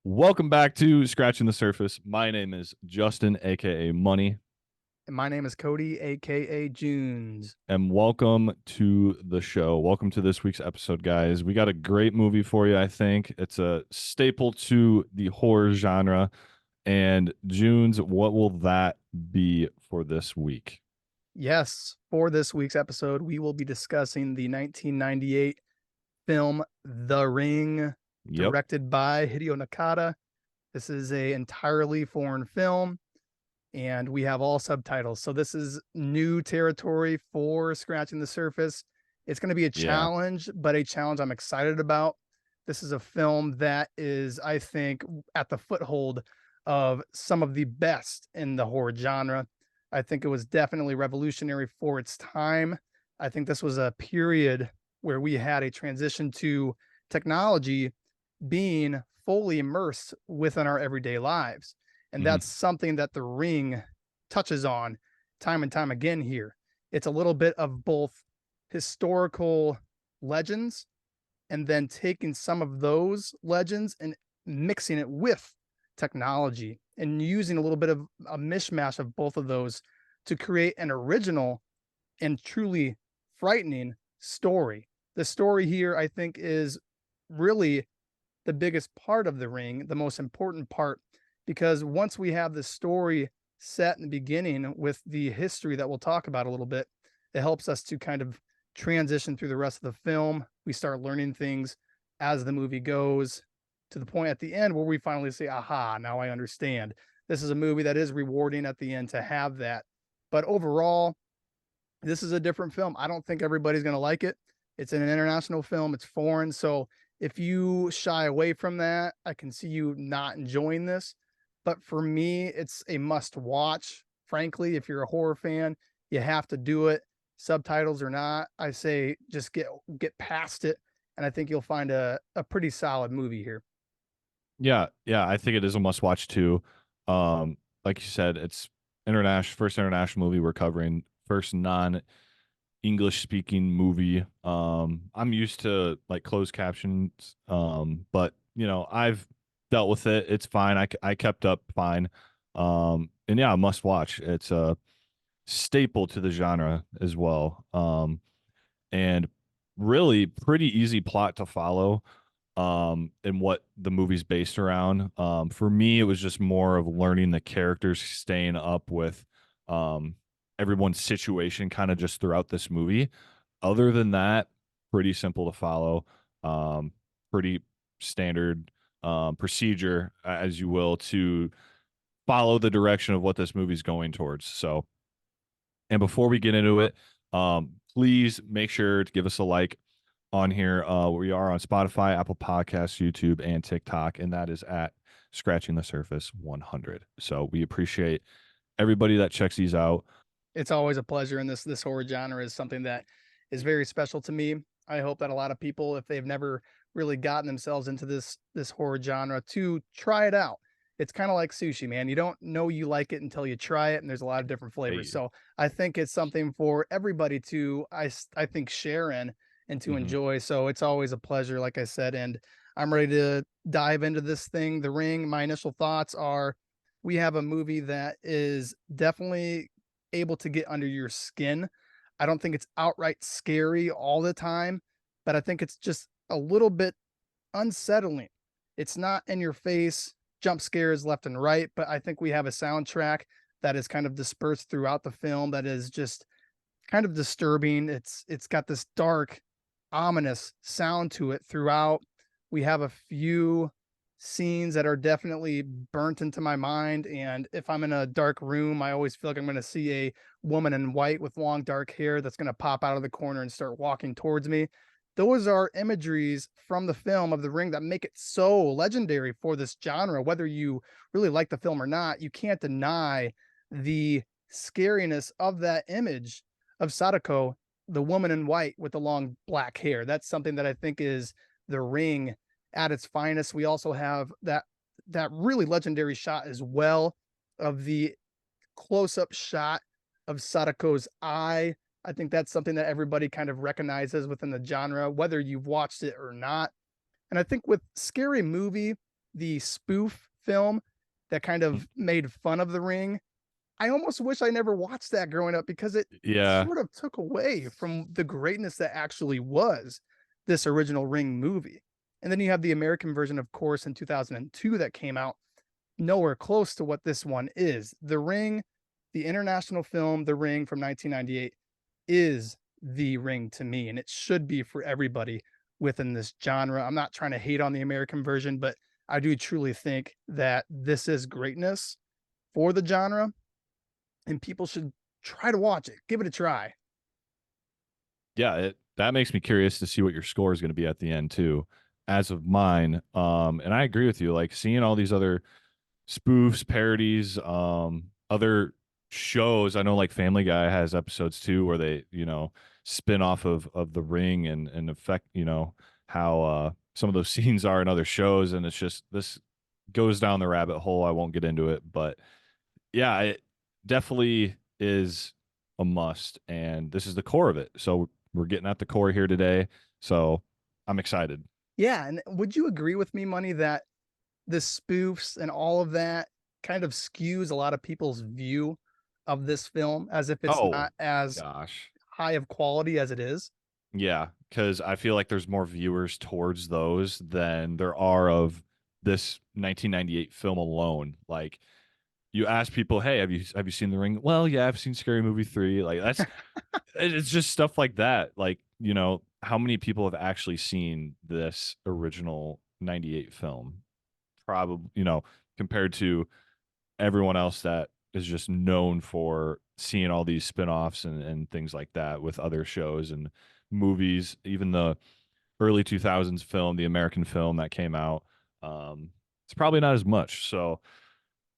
Welcome back to Scratching the Surface. My name is Justin, aka Money, And my name is Cody, aka Junes. and welcome to the show. Welcome to this week's episode, guys. We got a great movie for you, I think. It's a staple to the horror genre. And Junes, what will that be for this week? Yes, for this week's episode, we will be discussing the 1998 film The Ring, Yep. directed by Hideo Nakata. This is a entirely foreign film, and we have all subtitles. So this is new territory for Scratching the Surface. It's going to be a Yeah. challenge, but a challenge I'm excited about. This is a film that is, I think, at the foothold of some of the best in the horror genre. I think it was definitely revolutionary for its time. I think this was a period where we had a transition to technology being fully immersed within our everyday lives. And Hmm. that's something that The Ring touches on time and time again here. It's a little bit of both historical legends and then taking some of those legends and mixing it with technology and using a little bit of a mishmash of both of those to create an original and truly frightening story. The story here, I think, is really the biggest part of The Ring, the most important part, because once we have the story set in the beginning with the history that we'll talk about a little bit, it helps us to kind of transition through the rest of the film. We start learning things as the movie goes to the point at the end where we finally say, aha, now I understand. This is a movie that is rewarding at the end to have that. But overall, this is a different film. I don't think everybody's going to like it. It's an international film, it's foreign. So if you shy away from that, I can see you not enjoying this. But for me, it's a must watch. Frankly, if you're a horror fan, you have to do it. Subtitles or not, I say just get past it. And I think you'll find a pretty solid movie here. Yeah, I think it is a must watch too. Um, like you said, it's international first international movie we're covering, first non English speaking movie. I'm used to like closed captions, but I've dealt with it. It's fine. I kept up fine. And yeah, must watch. It's a staple to the genre as well. And really pretty easy plot to follow. And what the movie's based around. For me, it was just more of learning the characters, staying up with um everyone's situation kind of just throughout this movie. Other than that, pretty simple to follow. Pretty standard procedure, as you will, to follow the direction of what this movie's going towards. So, and before we get into it, please make sure to give us a like on here. We are on Spotify, Apple Podcasts, YouTube, and TikTok, and that is at Scratching the Surface 100. So we appreciate everybody that checks these out. It's always a pleasure, and this horror genre is something that is very special to me. I hope that a lot of people, if they've never really gotten themselves into this horror genre, to try it out. It's kind of like sushi, man. You don't know you like it until you try it, and there's a lot of different flavors. Hey, So I think it's something for everybody to I think share in and to mhm. enjoy. So it's always a pleasure, like I said, and I'm ready to dive into this thing. The Ring. My initial thoughts are we have a movie that is definitely able to get under your skin. I don't think it's outright scary all the time, but I think it's just a little bit unsettling. It's not in your face, jump scares left and right, but I think we have a soundtrack that is kind of dispersed throughout the film that is just kind of disturbing. It's got this dark, ominous sound to it throughout. We have a few scenes that are definitely burnt into my mind. And if I'm in a dark room, I always feel like I'm going to see a woman in white with long dark hair that's going to pop out of the corner and start walking towards me. Those are imageries from the film of The Ring that make it so legendary for this genre. Whether you really like the film or not, you can't deny the scariness of that image of Sadako, the woman in white with the long black hair. That's something that I think is The Ring at its finest. We also have that really legendary shot as well of the close-up shot of Sadako's eye. I think that's something that everybody kind of recognizes within the genre, whether you've watched it or not. And I think with scary movie, the spoof film that kind of made fun of The Ring. I almost wish I never watched that growing up because it Yeah. sort of took away from the greatness that actually was this original Ring movie. And then you have the American version, of course, in 2002 that came out, nowhere close to what this one is. The Ring, the international film, The Ring from 1998, is the Ring to me, and it should be for everybody within this genre. I'm not trying to hate on the American version, but I do truly think that this is greatness for the genre, and people should try to watch it. Give it a try. Yeah, that makes me curious to see what your score is going to be at the end too. As of mine, and I agree with you. Like seeing all these other spoofs, parodies, other shows. I know like Family Guy has episodes too where they, spin off of The Ring and affect, how some of those scenes are in other shows, and it's just this goes down the rabbit hole. I won't get into it, but yeah, it definitely is a must, and this is the core of it. So we're getting at the core here today. So I'm excited. Yeah, and would you agree with me, Money, that the spoofs and all of that kind of skews a lot of people's view of this film as if it's Oh not as gosh. high of quality as it is? Yeah, because I feel like there's more viewers towards those than there are of this 1998 film alone. Like you ask people, "Hey, have you seen The Ring?" Well, yeah, I've seen Scary Movie 3. Like it's just stuff like that. Like, how many people have actually seen this original 98 film? Probably, compared to everyone else that is just known for seeing all these spin-offs and things like that with other shows and movies, even the early 2000s film, the American film that came out. It's probably not as much. So,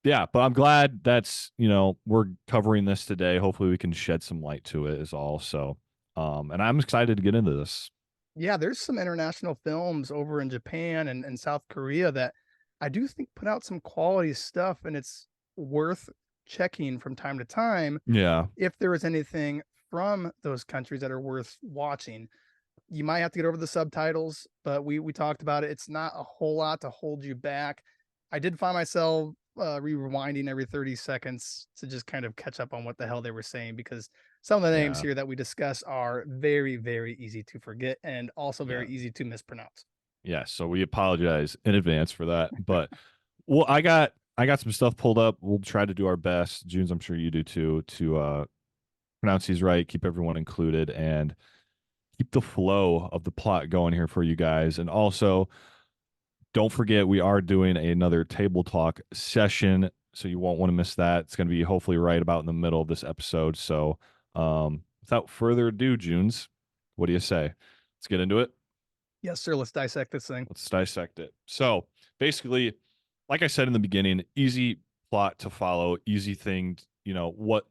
yeah, but I'm glad that's, we're covering this today. Hopefully we can shed some light to it is all. So, and I'm excited to get into this. Yeah, there's some international films over in Japan and South Korea that I do think put out some quality stuff, and it's worth checking from time to time Yeah. if there is anything from those countries that are worth watching. You might have to get over the subtitles, but we talked about it. It's not a whole lot to hold you back. I did find myself rewinding every 30 seconds to just kind of catch up on what the hell they were saying because some of the names Yeah. here that we discuss are very, very easy to forget and also Yeah. very easy to mispronounce. Yeah. So we apologize in advance for that. But well, I got some stuff pulled up. We'll try to do our best. Junes, I'm sure you do too, to pronounce these right, keep everyone included, and keep the flow of the plot going here for you guys. And also, don't forget we are doing another table talk session, so you won't want to miss that. It's going to be hopefully right about in the middle of this episode. So, without further ado, Junes, what do you say? Let's get into it. Yes, sir. Let's dissect this thing. Let's dissect it. So, basically, like I said in the beginning, easy plot to follow, easy thing. What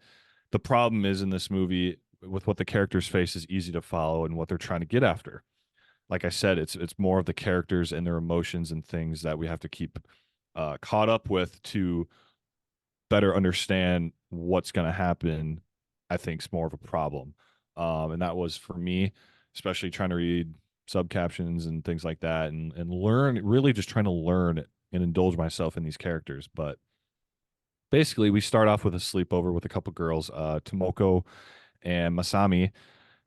the problem is in this movie with what the characters face is easy to follow and what they're trying to get after. Like I said, it's more of the characters and their emotions and things that we have to keep caught up with to better understand what's going to happen. I think is more of a problem, and that was for me, especially trying to read sub captions and things like that, and learn. Really, just trying to learn and indulge myself in these characters. But basically, we start off with a sleepover with a couple girls, Tomoko and Masami,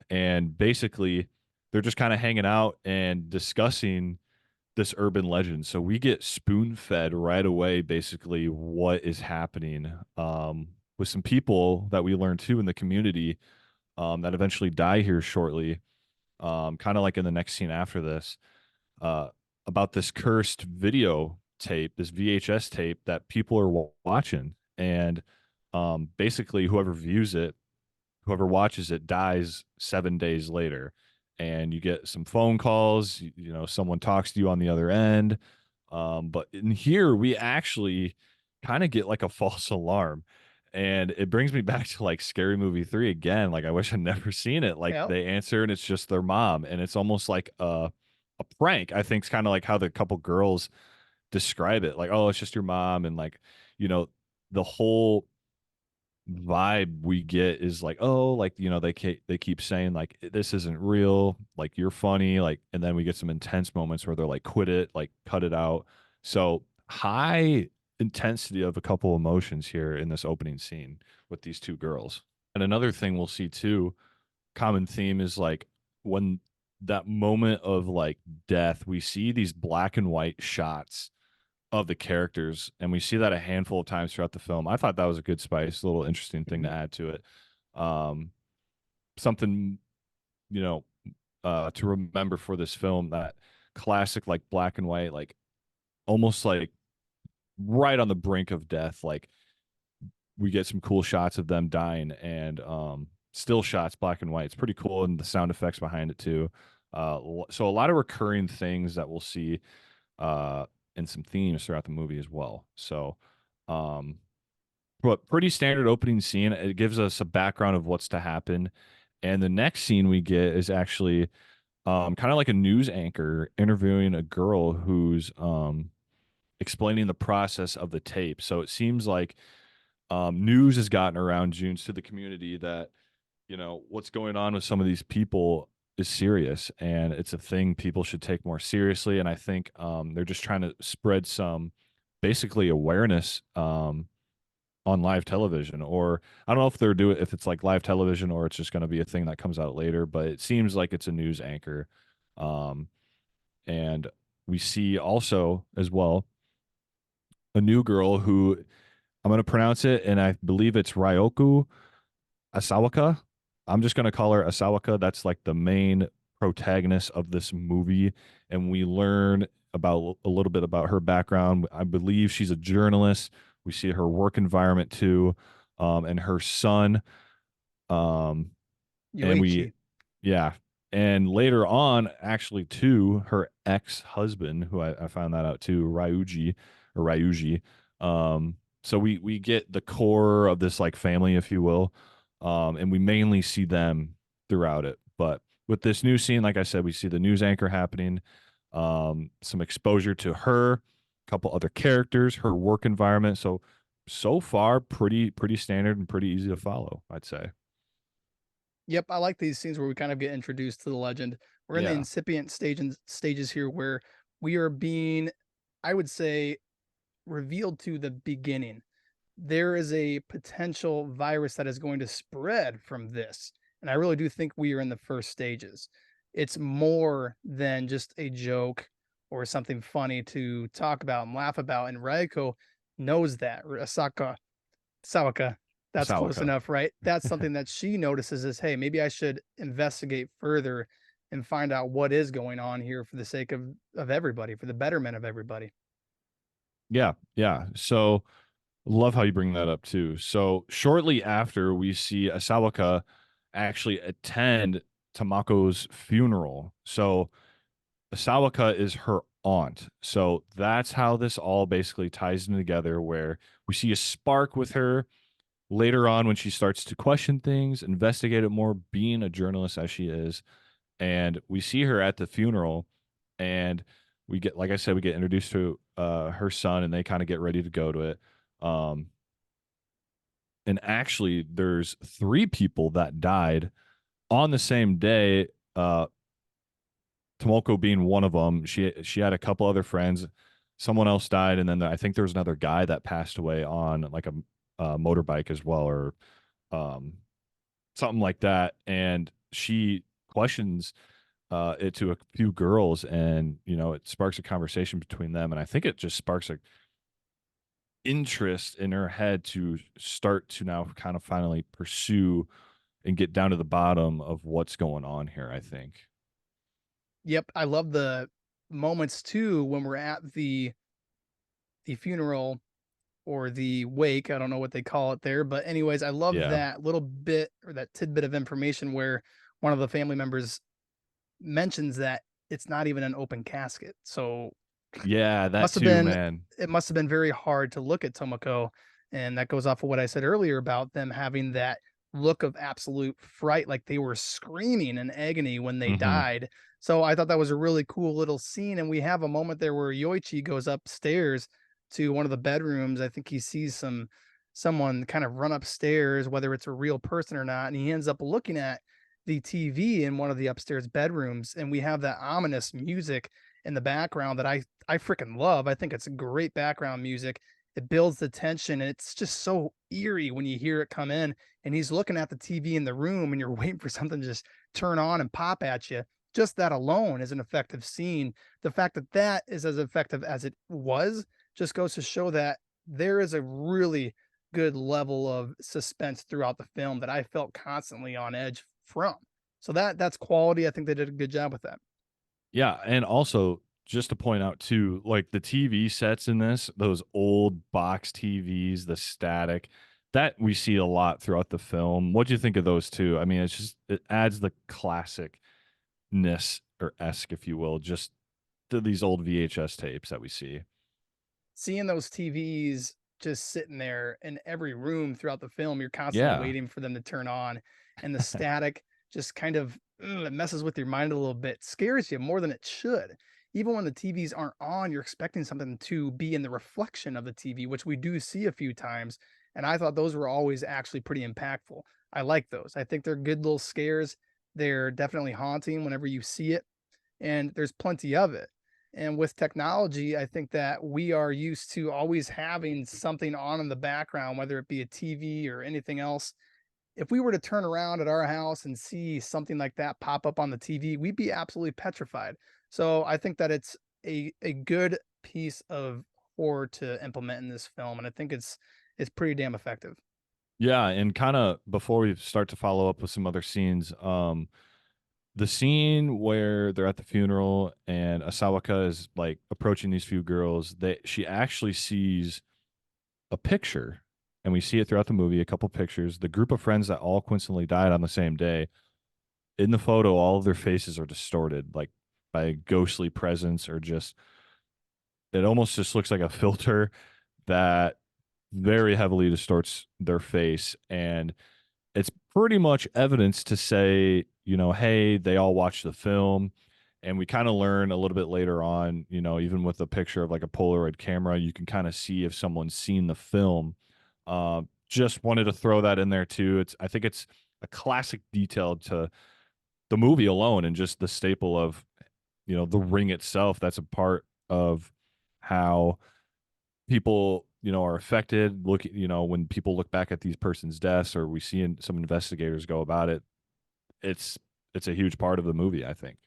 and basically they're just kind of hanging out and discussing this urban legend. So we get spoon fed right away, basically what is happening with some people that we learn too in the community that eventually die here shortly. Kind of like in the next scene after this, uh, about this cursed video tape, this VHS tape that people are watching, and basically whoever views it, whoever watches it dies 7 days later, and you get some phone calls, someone talks to you on the other end, but in here we actually kind of get like a false alarm, and it brings me back to like Scary Movie 3 again. Like I wish I'd never seen it. Like Yeah. they answer and it's just their mom, and it's almost like a prank. I think it's kind of like how the couple girls describe it, like, oh, it's just your mom, and like, you know the whole vibe we get is like, oh, like, they keep saying like this isn't real, like you're funny, like, and then we get some intense moments where they're like, quit it, like cut it out. So high intensity of a couple emotions here in this opening scene with these two girls. And another thing we'll see too, common theme is like when that moment of like death, we see these black and white shots of the characters, and we see that a handful of times throughout the film. I thought that was a good spice, a little interesting thing to Mhm. add to it. Um, something, you know, to remember for this film, that classic like black and white, like almost like right on the brink of death. Like we get some cool shots of them dying and still shots, black and white. It's pretty cool, and the sound effects behind it too. So a lot of recurring things that we'll see uh, and some themes throughout the movie as well. So, um, but pretty standard opening scene. It gives us a background of what's to happen, and the next scene we get is actually kind of like a news anchor interviewing a girl who's explaining the process of the tape. So it seems like news has gotten around Junes to the community that what's going on with some of these people is serious, and it's a thing people should take more seriously. And I think they're just trying to spread some basically awareness on live television, or I don't know if they're doing if it's like live television or it's just going to be a thing that comes out later, but it seems like it's a news anchor. um, and we see also as well a new girl who I'm going to pronounce it, and I believe it's Ryoku Asawaka. I'm just going to call her Asawaka. That's like the main protagonist of this movie. And we learn about a little bit about her background. I believe she's a journalist. We see her work environment too, and her son. Um, and we Yoichi. yeah, and later on actually too, her ex-husband, who I found that out too, Ryuji. So we get the core of this like family, if you will, and we mainly see them throughout it. But with this new scene, like I said, we see the news anchor happening, some exposure to her, a couple other characters, her work environment. So far pretty standard and pretty easy to follow, I'd say. Yep, I like these scenes where we kind of get introduced to the legend. We're in the Yeah. incipient stages here where we are being, I would say, revealed to the beginning. There is a potential virus that is going to spread from this. And I really do think we are in the first stages. It's more than just a joke or something funny to talk about and laugh about. And Raiko knows that. Sawaka, that's close Sawaka. enough, right? That's something that she notices is, hey, maybe I should investigate further and find out what is going on here for the sake of everybody, for the betterment of everybody. Yeah, yeah. So love how you bring that up too. So shortly after, we see Asawaka actually attend Tamako's funeral. So Asawaka is her aunt. So that's how this all basically ties in together, where we see a spark with her later on when she starts to question things, investigate it more, being a journalist as she is. And we see her at the funeral, and we get, like I said, we get introduced to her son, and they kind of get ready to go to it. Um, and actually, there's three people that died on the same day. Tomoko being one of them. She had a couple other friends. Someone else died, and then I think there was another guy that passed away on like a motorbike as well, or um, something like that. And she questions it to a few girls, and it sparks a conversation between them, and I think it just sparks a interest in her head to start to now kind of finally pursue and get down to the bottom of what's going on here, I think. Yep, I love the moments too when we're at the funeral or the wake. I don't know what they call it there, but anyways, I love Yeah, that little bit or that tidbit of information where one of the family members mentions that it's not even an open casket. So yeah, that must have too, been man. it must have been very hard to look at Tomoko, and that goes off of what I said earlier about them having that look of absolute fright, like they were screaming in agony when they Hmm. died. So I thought that was a really cool little scene, and we have a moment there where Yoichi goes upstairs to one of the bedrooms. I think he sees someone kind of run upstairs, whether it's a real person or not, and he ends up looking at the TV in one of the upstairs bedrooms, and we have that ominous music, in the background that I freaking love. I think it's great background music. It builds the tension and it's just so eerie when you hear it come in and he's looking at the TV in the room and you're waiting for something to just turn on and pop at you. Just that alone is an effective scene. The fact that that is as effective as it was just goes to show that there is a really good level of suspense throughout the film that I felt constantly on edge from. So that's quality. I think they did a good job with that. Yeah, and also just to point out too, like the TV sets in this, those old box TVs, the static, that we see a lot throughout the film. What do you think of those two? I mean, it's just it adds the classicness or esque, if you will, just to these old VHS tapes that we see. Seeing those TVs just sitting there in every room throughout the film, you're constantly Yeah. waiting for them to turn on, and the static just kind of it messes with your mind a little bit, scares you more than it should. Even when the TVs aren't on, you're expecting something to be in the reflection of the TV, which we do see a few times. And I thought those were always actually pretty impactful. I like those. I think they're good little scares. They're definitely haunting whenever you see it, and there's plenty of it. And with technology, I think that we are used to always having something on in the background, whether it be a TV or anything else. If we were to turn around at our house and see something like that pop up on the TV, we'd be absolutely petrified. So I think that it's a good piece of horror to implement in this film, and I think it's pretty damn effective. Yeah, and kind of before we start to follow up with some other scenes, the scene where they're at the funeral and Asawaka is like approaching these few girls, that she actually sees a picture, and we see it throughout the movie, a couple pictures. The group of friends that all coincidentally died on the same day. In the photo, all of their faces are distorted, like by a ghostly presence, or just it almost just looks like a filter that very heavily distorts their face. And it's pretty much evidence to say, hey, they all watched the film. And we kind of learn a little bit later on, even with a picture of like a Polaroid camera, you can kind of see if someone's seen the film. Just wanted to throw that in there too. I think it's a classic detail to the movie alone, and just the staple of, the ring itself. That's a part of how people, are affected. Look, when people look back at these persons' deaths, or we see some investigators go about it, it's it's a huge part of the movie, I think.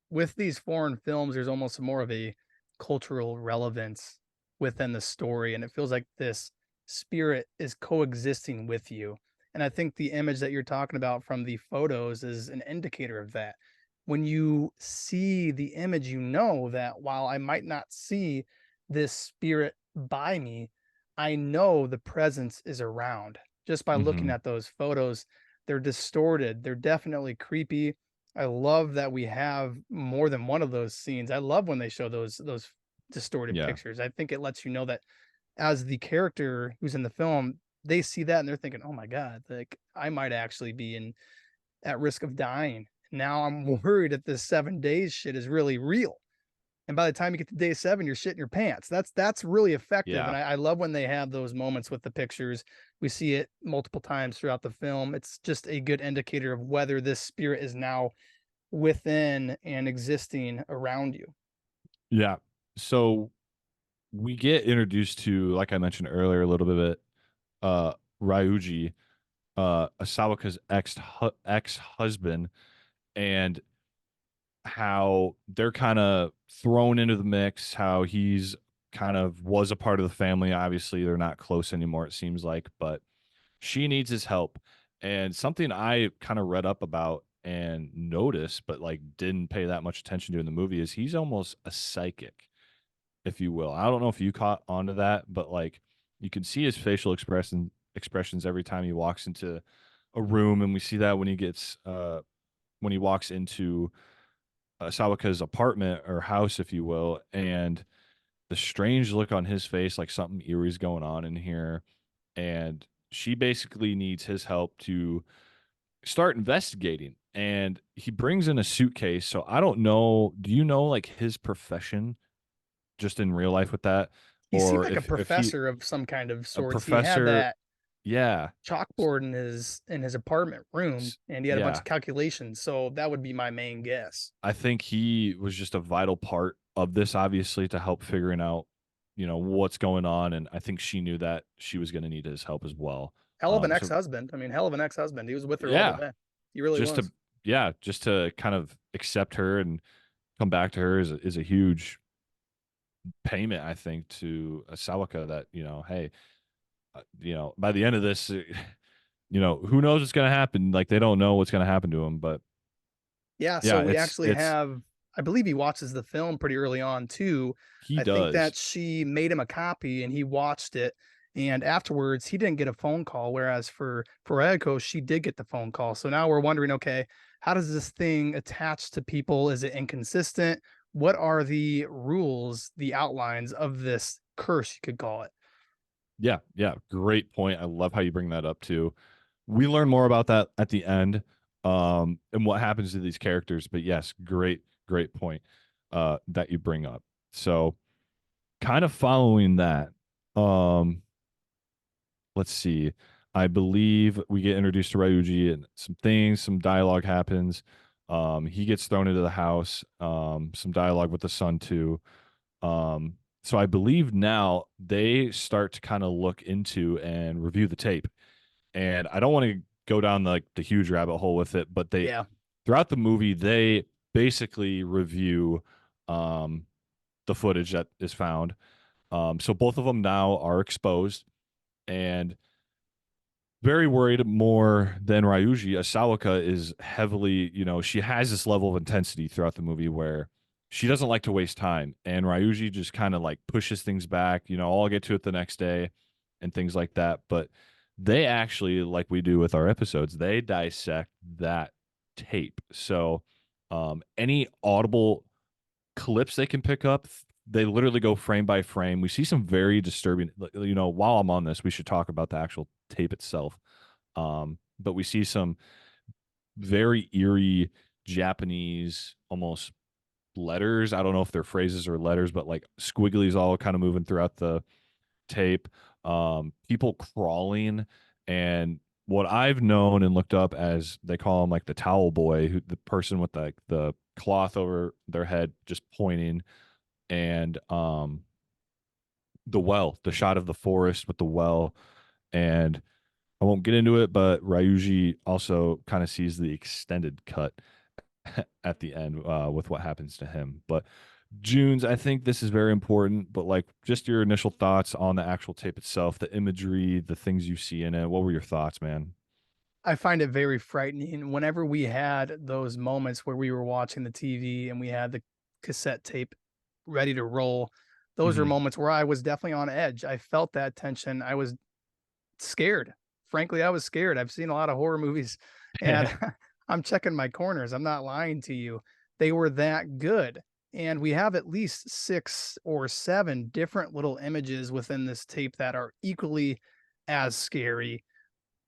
With these foreign films, there's almost more of a cultural relevance within the story, and it feels like this spirit is coexisting with you. And I think the image that you're talking about from the photos is an indicator of that. When you see the image, you know that while I might not see this spirit by me, I know the presence is around just by looking Hmm. at those photos. They're distorted, they're definitely creepy. I love that we have more than one of those scenes. I love when they show those distorted Yeah. pictures. I think it lets you know that as the character who's in the film, they see that and they're thinking, "Oh my god, like I might actually be in at risk of dying. Now I'm worried that this 7 days shit is really real." And by the time you get to day 7, you're shitting your pants. That's really effective. Yeah. And I love when they have those moments with the pictures. We see it multiple times throughout the film. It's just a good indicator of whether this spirit is now within and existing around you. Yeah. So we get introduced to, like I mentioned earlier, a little bit of it, Ryuji, Asawaka's ex-husband, and how they're kind of thrown into the mix, how he's kind of was a part of the family. Obviously, they're not close anymore, it seems like, but she needs his help. And something I kind of read up about and noticed, but like didn't pay that much attention to in the movie, is he's almost a psychic, if you will. I don't know if you caught onto that, but like you can see his facial expressions every time he walks into a room, and we see that when he walks into Sawaka's apartment or house, if you will, and the strange look on his face, like something eerie's going on in here. And she basically needs his help to start investigating. And he brings in a suitcase. So I don't know. Do you know like his profession just in real life with that? He seemed Or like a if he professor of some kind of a sorts. He had professor, that. Yeah. chalkboard in his apartment room, and he had a bunch Yeah. of calculations. So that would be my main guess. I think he was just a vital part of this, obviously, to help figuring out, what's going on. And I think she knew that she was going to need his help as well. Hell of an So ex-husband. I mean, hell of an ex-husband. He was with her all the yeah, way. He really just to was. yeah, just to kind of accept her and come back to her is a huge payment, I think, to Sawaka that, hey, by the end of this, who knows what's going to happen? Like they don't know what's going to happen to him, but Yeah, so yeah, we it's actually it's have I believe he watches the film pretty early on too. he I think does. that she made him a copy and he watched it. And afterwards, he didn't get a phone call, whereas for Eiko, she did get the phone call. So now we're wondering, okay, how does this thing attach to people? Is it inconsistent? What are the rules, the outlines of this curse, you could call it? Yeah, yeah, great point. I love how you bring that up too. We learn more about that at the end, and what happens to these characters. But yes, great point that you bring up. So, kind of following that, um, let's see. I believe we get introduced to Ryuji and some dialogue happens. He gets thrown into the house. Some dialogue with the son too. So I believe now they start to kind of look into and review the tape. And I don't want to go down the huge rabbit hole with it, but they Yeah. throughout the movie they basically review um, the footage that is found. So both of them now are exposed and very worried more than Ryuji. Asawaka is heavily, she has this level of intensity throughout the movie where she doesn't like to waste time. And Ryuji just kind of like pushes things back, I'll get to it the next day and things like that. But they actually, like we do with our episodes, they dissect that tape. So any audible clips they can pick up, they literally go frame by frame. We see some very disturbing, while I'm on this, we should talk about the actual tape itself. But we see some very eerie Japanese almost letters. I don't know if they're phrases or letters, but like squigglies all kind of moving throughout the tape. People crawling, and what I've known and looked up as they call him like the towel boy, who the person with the cloth over their head just pointing, and the well, the shot of the forest with the well, and I won't get into it, but Ryuji also kind of sees the extended cut at the end with what happens to him. But Junes, I think this is very important. But like, just your initial thoughts on the actual tape itself, the imagery, the things you see in it. What were your thoughts, man? I find it very frightening whenever we had those moments where we were watching the TV and we had the cassette tape ready to roll. Those are Hmm. moments where I was definitely on edge. I felt that tension. I was scared. Frankly, I was scared. I've seen a lot of horror movies and I'm checking my corners. I'm not lying to you. They were that good. And we have at least 6 or 7 different little images within this tape that are equally as scary,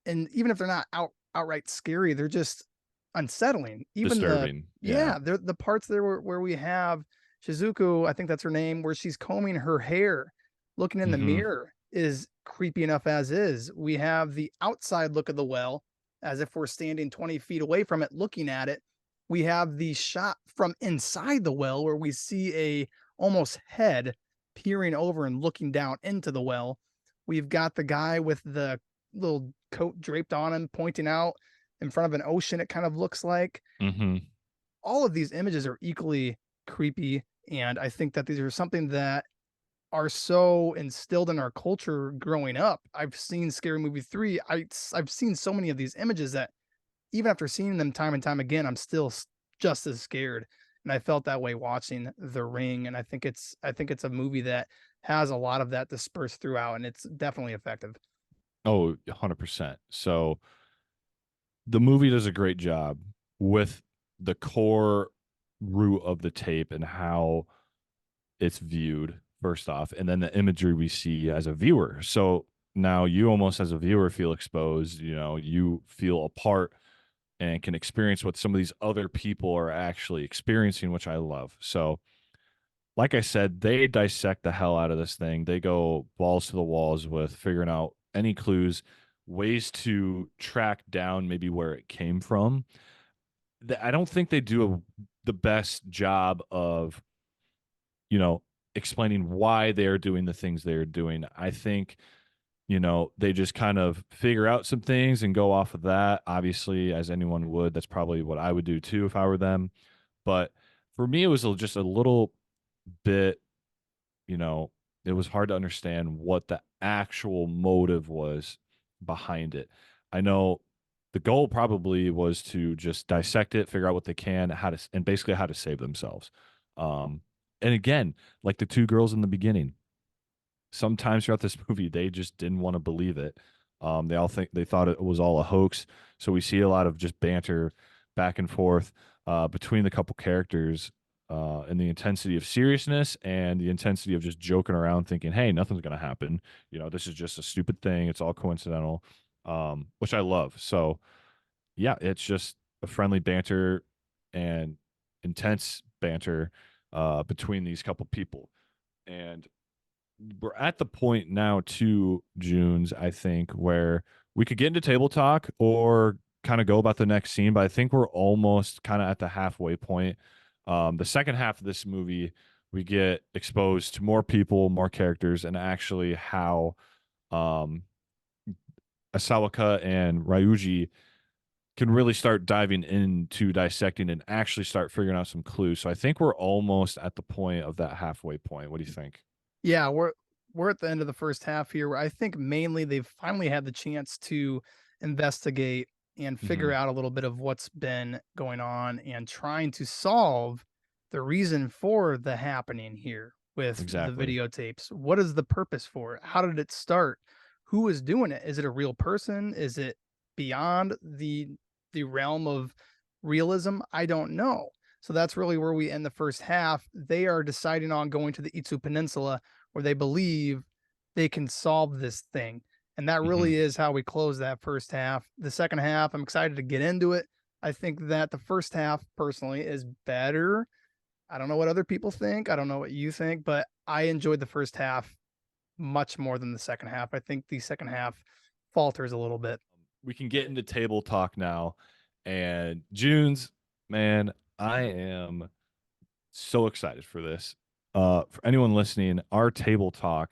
and even if they're not outright scary, they're just unsettling. Even the Disturbing. Yeah. yeah, they're the parts there where we have Shizuku, I think that's her name, where she's combing her hair, looking in the Hmm. mirror is creepy enough as is. We have the outside look of the well, as if we're standing 20 feet away from it, looking at it. We have the shot from inside the well where we see a almost head peering over and looking down into the well. We've got the guy with the little coat draped on him, pointing out in front of an ocean, it kind of looks like. Hmm. All of these images are equally creepy. And I think that these are something that are so instilled in our culture growing up. I've seen Scary Movie 3. I've seen so many of these images that even after seeing them time and time again, I'm still just as scared. And I felt that way watching The Ring. And I think it's a movie that has a lot of that dispersed throughout, and it's definitely effective. Oh, 100%. So the movie does a great job with the core root of the tape and how it's viewed first off, and then the imagery we see as a viewer. So now you almost as a viewer feel exposed, you feel a part and can experience what some of these other people are actually experiencing, which I love. So like I said, they dissect the hell out of this thing. They go balls to the walls with figuring out any clues. ways to track down maybe where it came from. I don't think they do the best job of, you know, explaining why they're doing the things they're doing. I think, they just kind of figure out some things and go off of that. Obviously, as anyone would, that's probably what I would do too if I were them. But for me, it was just a little bit, you know, it was hard to understand what the actual motive was behind it. I know the goal probably was to just dissect it, figure out what they can, and basically how to save themselves. Um, and again, like the two girls in the beginning, sometimes throughout this movie, they just didn't want to believe it. They thought it was all a hoax. So we see a lot of just banter back and forth between the couple characters, and the intensity of seriousness and the intensity of just joking around, thinking, "Hey, nothing's gonna happen. This is just a stupid thing. It's all coincidental," which I love. So yeah, it's just a friendly banter and intense banter between these couple people, and we're at the point now too, Junes, I think, where we could get into table talk or kind of go about the next scene, but I think we're almost kind of at the halfway point. The second half of this movie, we get exposed to more people, more characters, and actually how um, Asawaka and Ryuji can really start diving into dissecting and actually start figuring out some clues. So I think we're almost at the point of that halfway point. What do you think? Yeah, we're at the end of the first half here where I think mainly they've finally had the chance to investigate and figure Hmm. out a little bit of what's been going on and trying to solve the reason for the happening here with the Exactly. videotapes. What is the purpose for it? How did it start? Who is doing it? Is it a real person? Is it beyond the realm of realism? I don't know. So that's really where we end the first half. They are deciding on going to the Itsu Peninsula where they believe they can solve this thing. And that Hmm. really is how we close that first half. The second half, I'm excited to get into it. I think that the first half personally is better. I don't know what other people think. I don't know what you think, but I enjoyed the first half much more than the second half. I think the second half falters a little bit. We can get into table talk now. And June's, man, I am so excited for this. For anyone listening, our table talk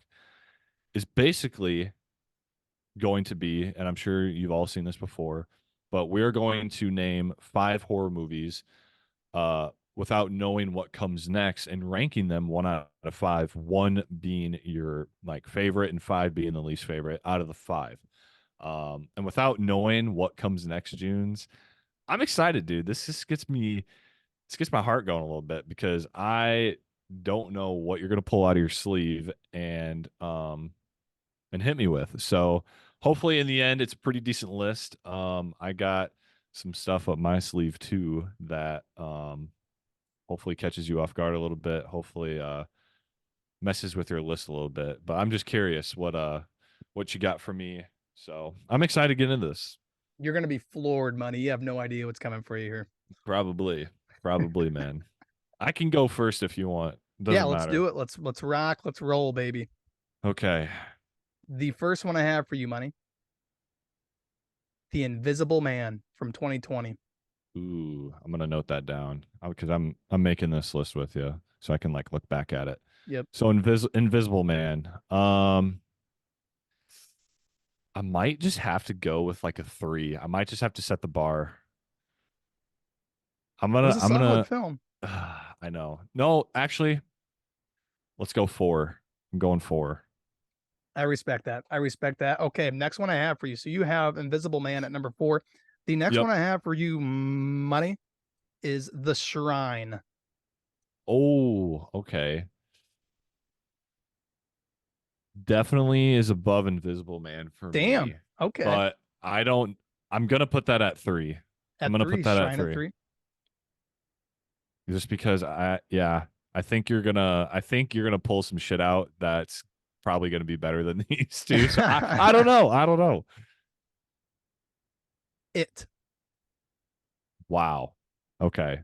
is basically going to be, and I'm sure you've all seen this before, but we're going to name 5 horror movies without knowing what comes next and ranking them 1 out of 5, one being your like favorite and 5 being the least favorite out of the 5. And without knowing what comes next, June's, I'm excited, dude. This gets my heart going a little bit because I don't know what you're gonna pull out of your sleeve and hit me with. So hopefully in the end it's a pretty decent list. I got some stuff up my sleeve too that hopefully catches you off guard a little bit. Hopefully messes with your list a little bit. But I'm just curious what you got for me. So I'm excited to get into this. You're going to be floored, money. You have no idea what's coming for you here. Probably. Probably, man. I can go first if you want. Yeah, Doesn't let's matter. do it. Let's rock. Let's roll, baby. Okay. The first one I have for you, money. The Invisible Man from 2020. Ooh, I'm gonna note that down because I'm making this list with you so I can like look back at it. Yep. So Invisible Man. I might just have to go with like a 3. I might just have to set the bar. I'm It was gonna a I'm solid gonna film. I know. No, actually, let's go 4. I'm going 4. I respect that. I respect that. Okay, next one I have for you. So you have Invisible Man at number 4. The next Yep. one I have for you, money, is The Shrine. Oh, okay. Definitely is above Invisible Man for Damn. me. Okay. But I don't I'm gonna put that at 3. I'm At gonna put 3, that at Shrine at 3. 3. Just because I think you're gonna pull some shit out that's probably gonna be better than these two. So I don't know. I don't know. It. Wow. Okay.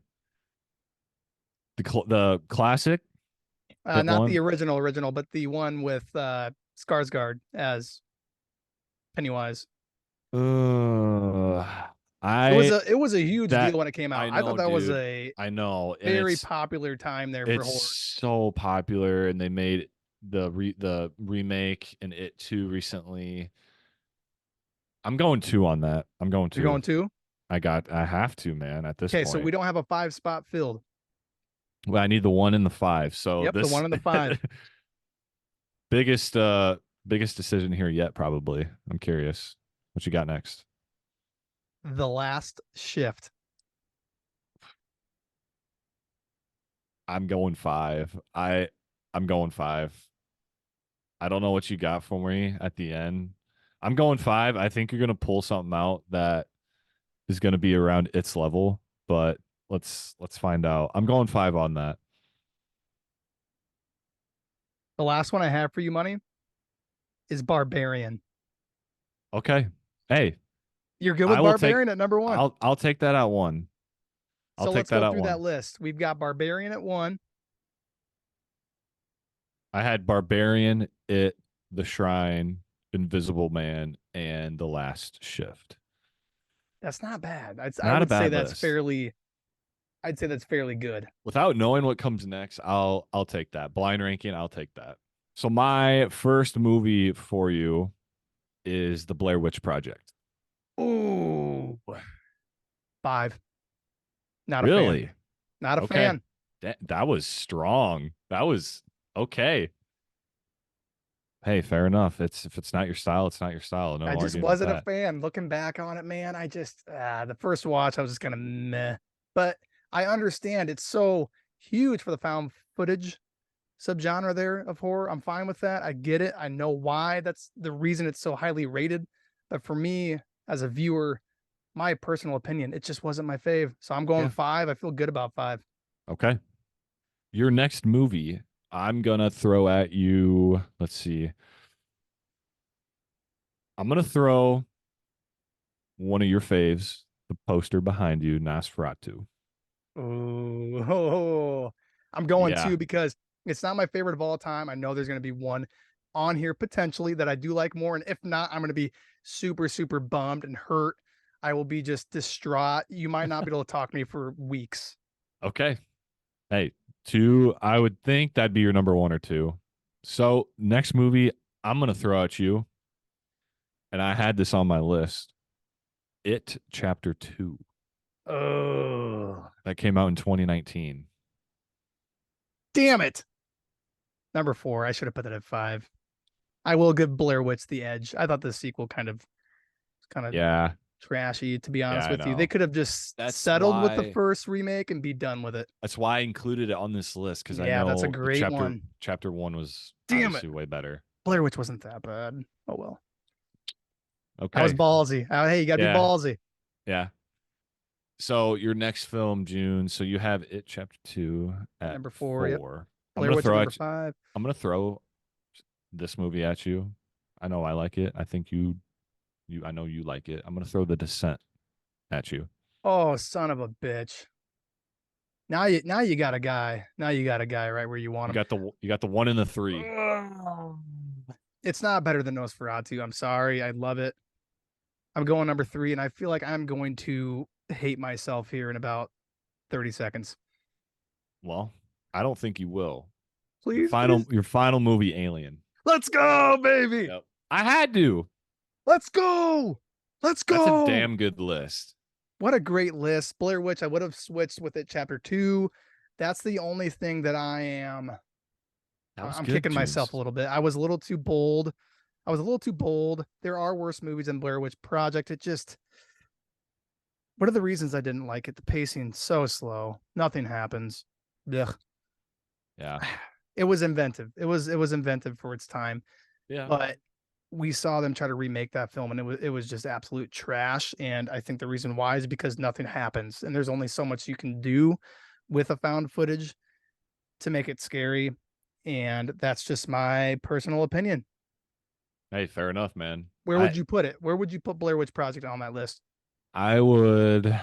The classic It Not the one. original, but the one with Skarsgård as Pennywise. Uh, It was I a huge that deal when it came out. I I thought know, that was dude. a I know, and very popular time there for it's horror. so popular, and they made the remake and it too recently. I'm going two on that. I'm going You're two. going to? I have to, man, at this Okay, so we point. don't have a 5 spot filled. Well, I need the one and the five. So Yep, the one this and the five. biggest biggest decision here yet, probably. I'm curious. What you got next? The Last Shift. I'm going five. I'm going five. I don't know what you got for me at the end. I'm going five. I think you're gonna pull something out that is gonna be around its level, but let's find out. I'm going five on that. The last one I have for you, money, is Barbarian. Okay. Hey, You're good I with will take Barbarian at number one. I'll take that at one. I'll So take let's that go at through one. that list. We've got Barbarian at one. I had Barbarian, It, The Shrine, Invisible Man, and The Last Shift. That's not bad. I Not a would say bad that's list. fairly. I'd say that's fairly good. Without knowing what comes next, I'll take that. Blind ranking, I'll take that. So my first movie for you is The Blair Witch Project. Ooh, five. Not a fan. Really? Not a Okay. fan. That was strong. That was okay. Hey, fair enough. It's if it's not your style, it's not your style. I No just arguing with wasn't a that. fan. Looking back on it, man, I just the first watch I was just kind of meh. But I understand it's so huge for the found footage subgenre there of horror. I'm fine with that. I get it. I know why. That's the reason it's so highly rated. But for me as a viewer, my personal opinion, it just wasn't my fave. So I'm going Yeah. five. I feel good about five. Okay. Your next movie, I'm gonna throw at you. Let's see. I'm gonna throw one of your faves, the poster behind you, Nosferatu. Ooh, I'm going Yeah. to because it's not my favorite of all time. I know there's going to be one on here potentially that I do like more. And if not, I'm going to be super, super bummed and hurt. I will be just distraught. You might not be able to talk to me for weeks. Okay. Hey, two. I would think that'd be your number one or two. So next movie, I'm gonna throw at you, and I had this on my list. It Chapter Two Oh, that came out in 2019. damn it. Number four. I should have put that at five. I will give Blair Witch the edge. I thought the sequel kind of Yeah, trashy, to be yeah, honest I with you. They know. could have just That's settled with the why first remake and be done with it. that's why I included it on this list because I Yeah, that's a know the great one. chapter one was Damn it. obviously way better. Blair Witch wasn't that bad. Oh well. That was Okay. ballsy. Hey, you gotta be Yeah, ballsy. yeah. So your next film, June. So you have It Chapter Two At at number four, yep. 4. I'm Blair gonna Witch at throw number at five. I'm gonna throw this movie at you. I know I like it. I think you I know you like it. I'm gonna throw The Descent at you. Oh, son of a bitch. Now you got a guy. Now you got a guy right where you want him. You got the one and the three. Ugh. It's not better than Nosferatu. I'm sorry. I love it. I'm going number three, and I feel like I'm going to hate myself here in about 30 seconds. Well, I don't think you will. Please, please. Your final movie, Alien. Let's go, baby. Yep. I had to. Let's go. Let's That's a go. damn good list. What a great list. Blair Witch, I would have switched with it chapter two. That's the only thing that That was I'm good, kicking myself a Junes. little bit. I was a little too bold. I was a little too bold. There are worse movies than Blair Witch Project. It just what are the reasons I didn't like it? The pacing so slow. Nothing happens. Ugh. Yeah. It was inventive. It was inventive for its time. Yeah. But we saw them try to remake that film and it was just absolute trash. And I think the reason why is because nothing happens. And there's only so much you can do with a found footage to make it scary. And that's just my personal opinion. Hey, fair enough, man. Where would you put it? Where would you put Blair Witch Project on that list? I would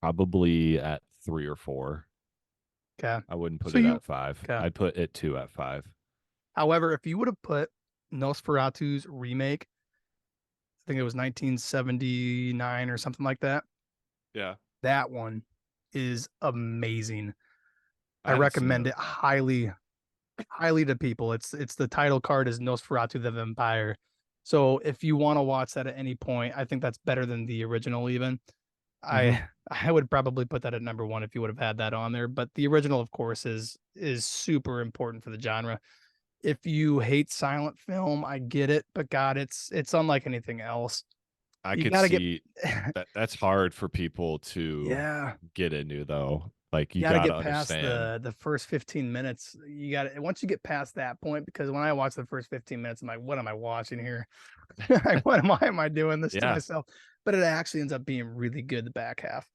probably at 3 or 4. Okay. I wouldn't put So it you at 5. okay. I'd put it 2 at 5. However, if you would have put Nosferatu's remake. I think it was 1979 or something like that. Yeah, That one is amazing. I I haven't seen recommend it. it highly, highly to people. It's the title card is Nosferatu the Vampire. So if you want to watch that at any point, I think that's better than the original even. Hmm. I would probably put that at number one if you would have had that on there. But the original, of course, is super important for the genre. If you hate silent film, I get it, but God, it's unlike anything else. I You could gotta get see that that's hard for people to yeah, get into though. Like you you gotta got to get past understand. the first 15 minutes. You gotta once you get past that point, because when I watch the first 15 minutes, I'm like, what am I watching here? Like, why am I doing this to Yeah, myself? But it actually ends up being really good the back half.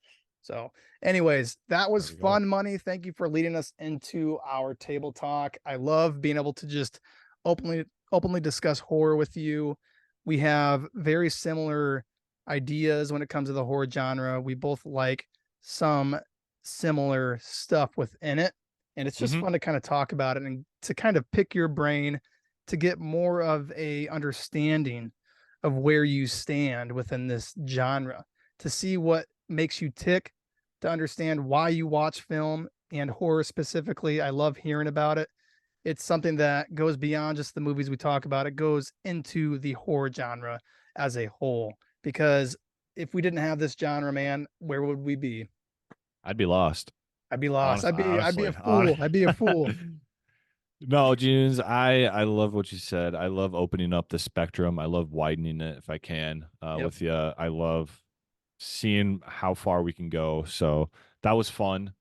So, anyways, that there was we go. fun money. Thank you for leading us into our table talk. I love being able to just openly discuss horror with you. We have very similar ideas when it comes to the horror genre. We both like some similar stuff within it. And it's just Hmm. fun to kind of talk about it and to kind of pick your brain to get more of a understanding of where you stand within this genre, to see what makes you tick, to understand why you watch film and horror specifically. I love hearing about it. It's something that goes beyond just the movies we talk about. It goes into the horror genre as a whole. Because if we didn't have this genre, man, where would we be? I'd be lost. I'd be lost. Honest, I'd be a honestly, fool. I'd be a fool. no, Junes, I love what you said. I love opening up the spectrum. I love widening it if I can Yep. with you. I love seeing how far we can go. So that was fun.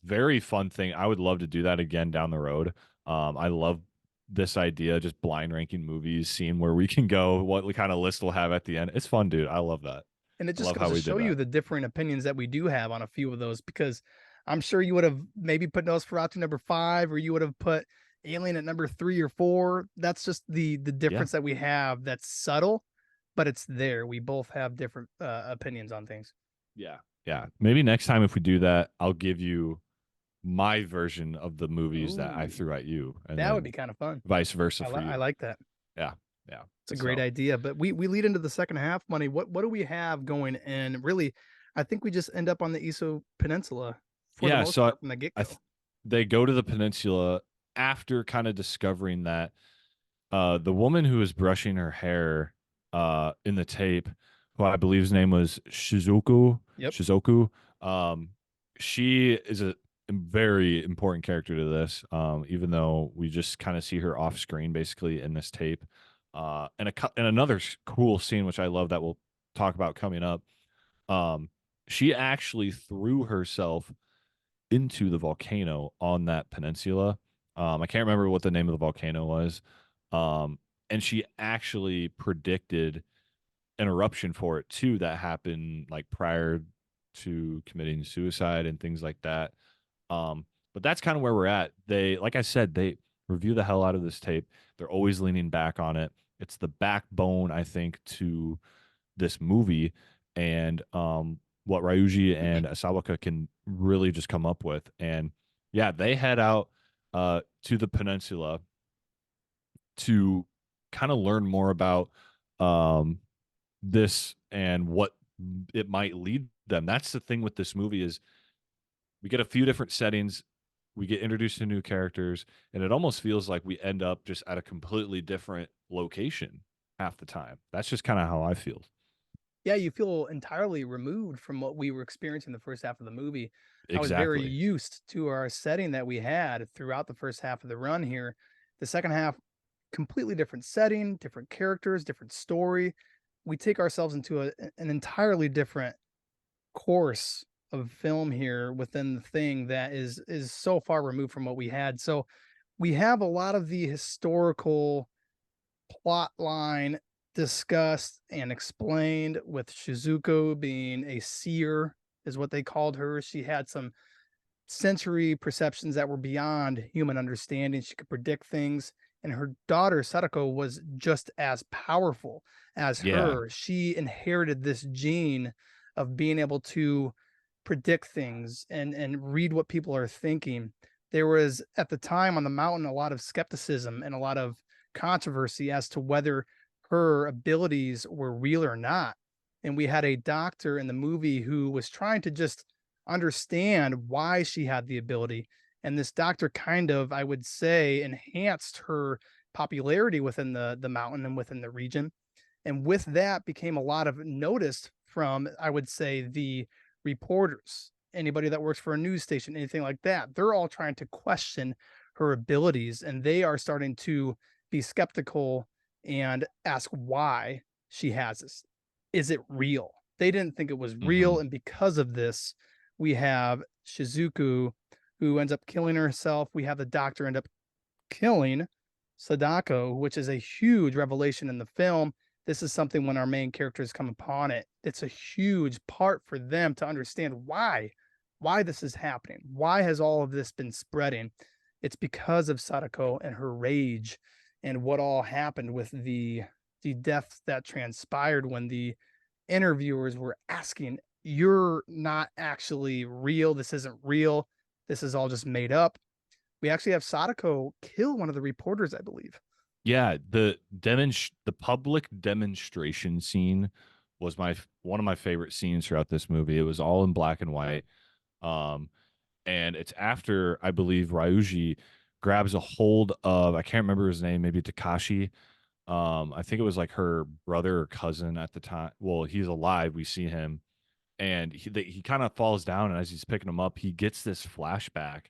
Very fun thing. I would love to do that again down the road. I love this idea, just blind ranking movies, seeing where we can go, what kind of list we'll have at the end. It's fun, dude. I love that. And it I just love goes how to we did show you that. the differing opinions that we do have on a few of those, because I'm sure you would have maybe put Nosferatu number five, or you would have put Alien at number three or four. That's just the Yeah. difference that we have. That's subtle, but it's there. We both have different opinions on things. Yeah. Yeah. Maybe next time if we do that, I'll give you my version of the movies that I Ooh, threw at you, and that would then be kind of fun. vice versa for I you. like that. Yeah. Yeah. It's a great So, idea. But we lead into the second half, money. What do we have going in? Really, I think we just end up on the Iso Peninsula for the yeah. most So part from the get I, go. they go to the peninsula after kind of discovering that the woman who was brushing her hair in the tape, who I believe his name was Yep. Shizuku, she is a very important character to this, even though we just kind of see her off screen basically in this tape. And another cool scene, which I love that we'll talk about coming up. Um, she actually threw herself into the volcano on that peninsula. I can't remember what the name of the volcano was. Um, and she actually predicted an eruption for it too that happened like prior to committing suicide and things like that. But that's kind of where we're at. They, like I said, they review the hell out of this tape. They're always leaning back on it. It's the backbone, I think, to this movie and what Ryuji and Asawaka can really just come up with. And yeah, they head out to the peninsula to kind of learn more about um, this and what it might lead them. That's the thing with this movie is we get a few different settings, we get introduced to new characters, and it almost feels like we end up just at a completely different location half the time. That's just kind of how I feel. Yeah, you feel entirely removed from what we were experiencing the first half of the movie. I was very Exactly. used to our setting that we had throughout the first half of the run here. The second half, completely different setting, different characters, different story. We take ourselves into an entirely different course of film here within the thing that is so far removed from what we had. So we have a lot of the historical plot line discussed and explained, with Shizuko being a seer, is what they called her. She had some sensory perceptions that were beyond human understanding. She could predict things. And her daughter, Sadako, was just as powerful as Yeah. her. She inherited this gene of being able to predict things and read what people are thinking. There was, at the time on the mountain, a lot of skepticism and a lot of controversy as to whether her abilities were real or not. And we had a doctor in the movie who was trying to just understand why she had the ability. And this doctor kind of, I would say, enhanced her popularity within the mountain and within the region. And with that became a lot of notice from, I would say, the reporters, anybody that works for a news station, anything like that. They're all trying to question her abilities, and they are starting to be skeptical and ask why she has this. Is it real? They didn't think it was Mm-hmm. real, and because of this, we have Shizuku who ends up killing herself. We have the doctor end up killing Sadako, which is a huge revelation in the film. This is something when our main characters come upon it, it's a huge part for them to understand why this is happening. Why has all of this been spreading? It's because of Sadako and her rage and what all happened with the deaths that transpired when the interviewers were asking, "You're not actually real. This isn't real. This is all just made up." We actually have Sadako kill one of the reporters, I believe. Yeah, the public demonstration scene was one of my favorite scenes throughout this movie. It was all in black and white. Um, and it's after I believe Ryuji grabs a hold of, I can't remember his name, maybe Takashi. I think it was like her brother or cousin at the time. Well, he's alive. We see him, and he kind of falls down, and as he's picking him up, he gets this flashback,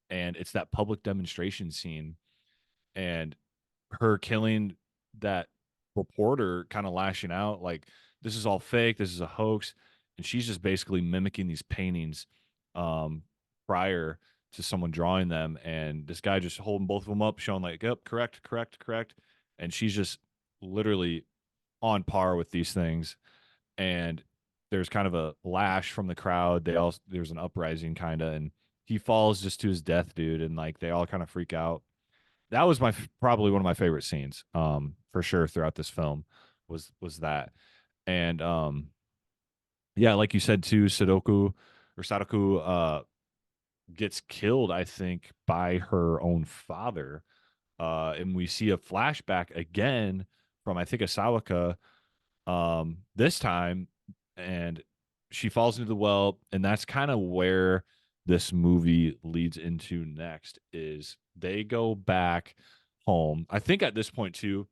and it's that public demonstration scene, and her killing that reporter, kind of lashing out like this is all fake, this is a hoax, and she's just basically mimicking these paintings um prior to someone drawing them, and this guy just holding both of them up showing like, yep, correct, correct, correct, and she's just literally on par with these things. And there's kind of a lash from the crowd. There's an uprising kind of, and he falls just to his death, dude, and like they all kind of freak out. That was probably one of my favorite scenes, for sure, throughout this film was that. And yeah, like you said too, Sadako gets killed, I think, by her own father. And we see a flashback again from, I think, Asawaka, this time, and she falls into the well, and that's kind of where this movie leads into next. Is they go back home. I think at this point too,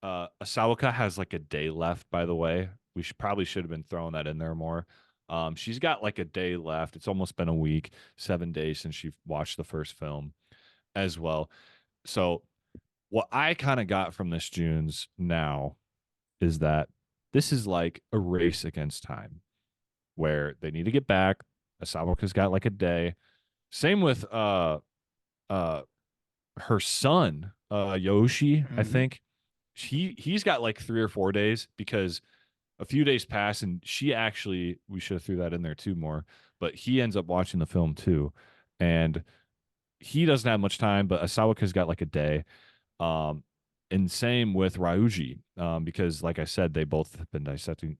Asawaka has like a day left. By the way, we should have been throwing that in there more. She's got like a day left. It's almost been a week, 7 days since she watched the first film as well. So what I kind of got from this Junes now is that this is like a race against time where they need to get back. Asawaka's got like a day. Same with uh her son, Yoshi, I Mm-hmm. think. He's got like 3 or 4 days because a few days pass, and she actually, we should have threw that in there too more, but he ends up watching the film too. And he doesn't have much time, but Asawaka's got like a day. Um, and same with Ryuji, because like I said, they both been dissecting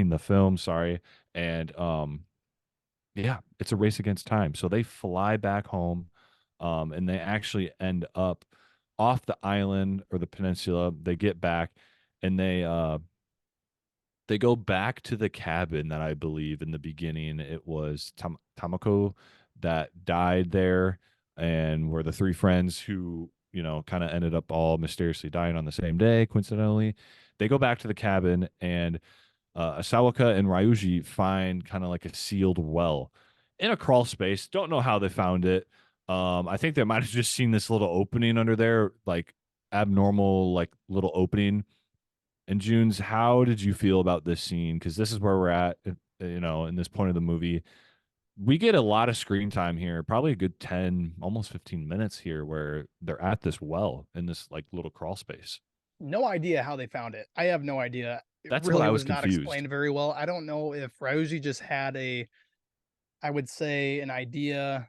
the film. Sorry, and yeah, it's a race against time. So they fly back home, and they actually end up off the island or the peninsula. They get back, and they go back to the cabin that I believe in the beginning it was Tamako that died there, and were the three friends who, kind of ended up all mysteriously dying on the same day, coincidentally. They go back to the cabin, and Asawaka and Ryuji find kind of like a sealed well in a crawl space. Don't know how they found it. I think they might have just seen this little opening under there, like abnormal, like little opening. And Junes, how did you feel about this scene? Because this is where we're at, in this point of the movie. We get a lot of screen time here, probably a good 10, almost 15 minutes here, where they're at this well in this like little crawl space. No idea how they found it. I have no idea. It That's what really I was was not confused. explained very well. I don't know if Ryuji just had I would say, an idea,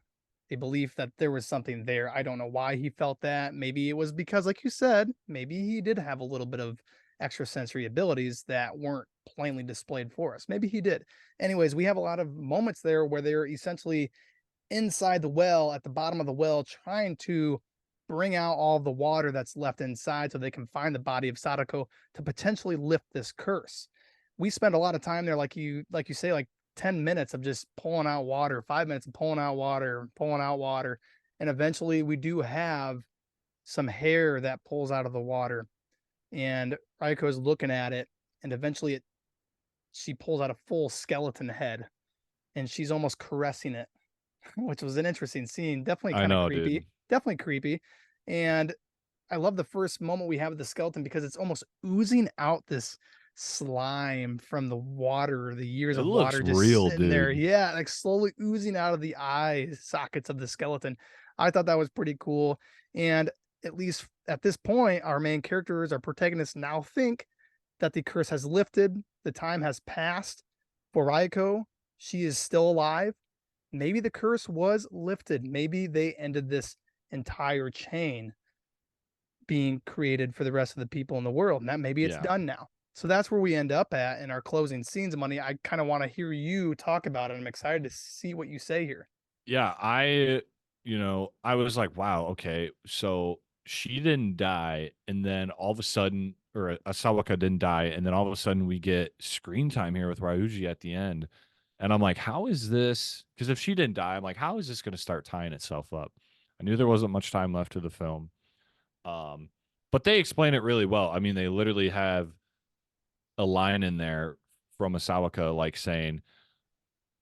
a belief that there was something there. I don't know why he felt that. Maybe it was because, like you said, maybe he did have a little bit of extrasensory abilities that weren't plainly displayed for us. Maybe he did. Anyways, we have a lot of moments there where they're essentially inside the well, at the bottom of the well, trying to bring out all the water that's left inside so they can find the body of Sadako to potentially lift this curse. We spend a lot of time there, like you say, like 10 minutes of just pulling out water, 5 minutes of pulling out water. And eventually we do have some hair that pulls out of the water. And Raiko is looking at it, and eventually she pulls out a full skeleton head and she's almost caressing it, which was an interesting scene. Definitely I kind of know, creepy. dude. Definitely creepy. And I love the first moment we have with the skeleton because it's almost oozing out this slime from the water, the years It of looks water just real, sitting there. dude. Yeah, like slowly oozing out of the eye sockets of the skeleton. I thought that was pretty cool. And at least at this point, our main characters, our protagonists now think that the curse has lifted, the time has passed. For Raiko, she is still alive. Maybe the curse was lifted. Maybe they ended this entire chain being created for the rest of the people in the world. And that maybe it's Yeah. done now. So that's where we end up at in our closing scenes, Money. I kind of want to hear you talk about it. I'm excited to see what you say here. Yeah, I was like, wow, okay, so she didn't die, and then all of a sudden, or Asawaka didn't die, and then all of a sudden we get screen time here with Ryuji at the end. And I'm like, how is this? Because if she didn't die, I'm like, how is this going to start tying itself up? I knew there wasn't much time left to the film. Um, but they explain it really well. I mean, they literally have a line in there from Asawaka like saying,